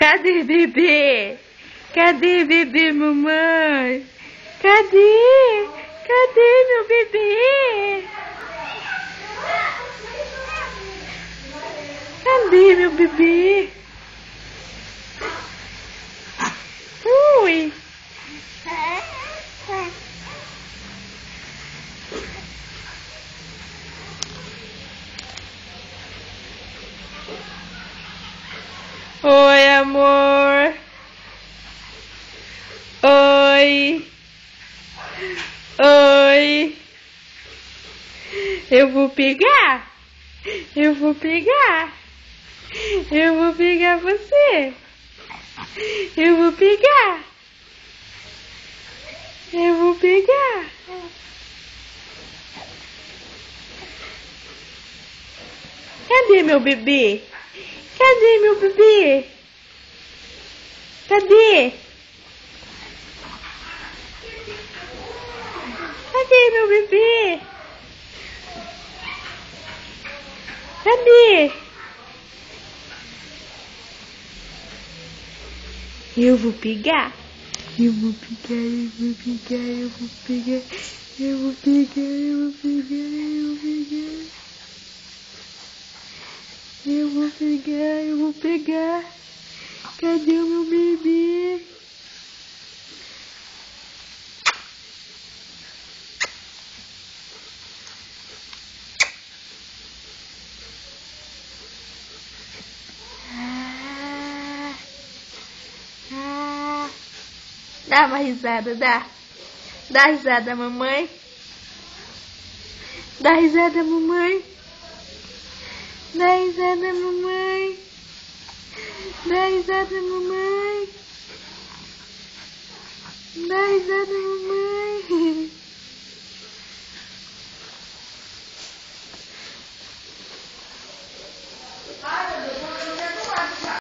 Cadê bebê? Cadê bebê, mamãe? Cadê? Cadê meu bebê? Cadê meu bebê? Ui! Oi, amor. Oi. Oi. Eu vou pegar. Eu vou pegar. Eu vou pegar você. Eu vou pegar. Eu vou pegar. Cadê meu bebê? Cadê meu bebê? Cadê? Cadê meu bebê? Cadê? Eu vou pegar. Eu vou pegar, eu vou pegar, eu vou pegar. Eu vou pegar, eu vou pegar, eu vou pegar. Eu vou pegar, eu vou pegar. Cadê o meu bebê? Dá uma risada, dá. Dá risada, mamãe. Dá risada, mamãe. Dá risada, mamãe. Dá risada, mamãe. Dá risada, mamãe.